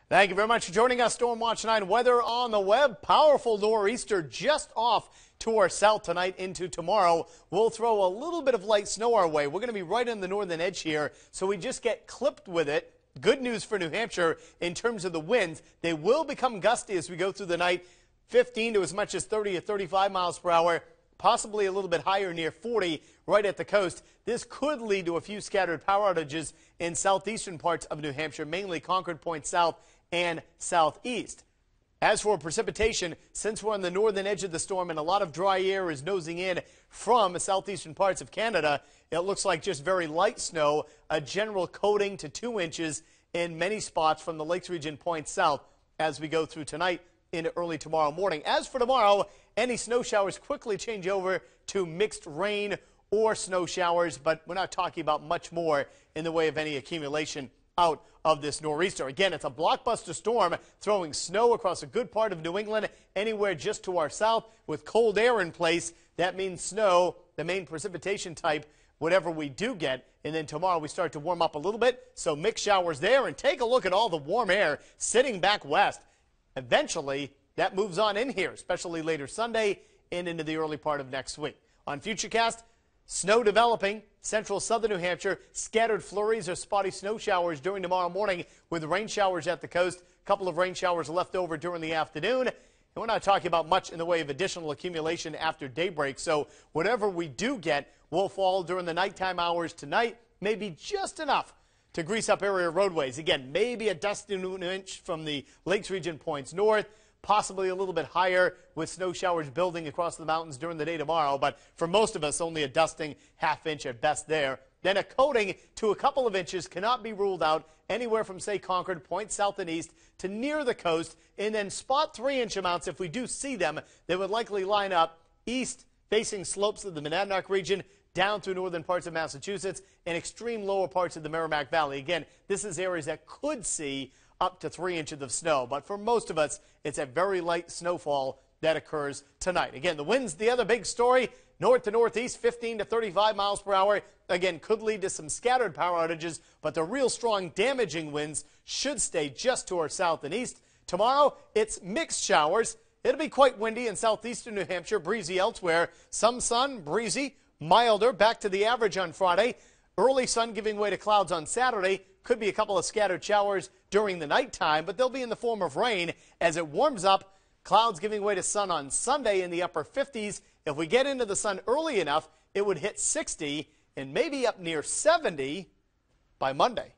Thank you very much for joining us. Storm Watch 9 weather on the web. Powerful nor'easter just off to our south tonight into tomorrow. We'll throw a little bit of light snow our way. We're going to be right on the northern edge here, so we just get clipped with it. Good news for New Hampshire in terms of the winds. They will become gusty as we go through the night, 15 to as much as 30 or 35 miles per hour. Possibly a little bit higher, near 40 right at the coast. This could lead to a few scattered power outages in southeastern parts of New Hampshire, mainly Concord Point South and southeast. As for precipitation, since we're on the northern edge of the storm and a lot of dry air is nosing in from southeastern parts of Canada, it looks like just very light snow, a general coating to 2 inches in many spots from the Lakes Region Point South as we go through tonight into early tomorrow morning. As for tomorrow, any snow showers quickly change over to mixed rain or snow showers, but we're not talking about much more in the way of any accumulation out of this nor'easter. Again, it's a blockbuster storm throwing snow across a good part of New England, anywhere just to our south with cold air in place. That means snow, the main precipitation type, whatever we do get. And then tomorrow we start to warm up a little bit, so mixed showers there. And take a look at all the warm air sitting back west. Eventually, that moves on in here, especially later Sunday and into the early part of next week. On Futurecast, snow developing, central southern New Hampshire, scattered flurries or spotty snow showers during tomorrow morning with rain showers at the coast, a couple of rain showers left over during the afternoon. And we're not talking about much in the way of additional accumulation after daybreak, so whatever we do get will fall during the nighttime hours tonight, maybe just enough to grease up area roadways. Again, maybe a dusting inch from the Lakes Region points north, possibly a little bit higher with snow showers building across the mountains during the day tomorrow, but for most of us, only a dusting half-inch at best there. Then a coating to a couple of inches cannot be ruled out anywhere from, say, Concord, Point South and east to near the coast, and then spot 3-inch amounts, if we do see them, they would likely line up east facing slopes of the Monadnock region, down through northern parts of Massachusetts and extreme lower parts of the Merrimack Valley. Again, this is areas that could see up to 3 inches of snow, but for most of us, it's a very light snowfall that occurs tonight. Again, the winds, the other big story, north to northeast, 15 to 35 miles per hour. Again, could lead to some scattered power outages, but the real strong damaging winds should stay just to our south and east. Tomorrow, it's mixed showers. It'll be quite windy in southeastern New Hampshire, breezy elsewhere. Some sun, breezy, milder, back to the average on Friday. Early sun giving way to clouds on Saturday. Could be a couple of scattered showers during the nighttime, but they'll be in the form of rain as it warms up. Clouds giving way to sun on Sunday in the upper 50s. If we get into the sun early enough, it would hit 60 and maybe up near 70 by Monday.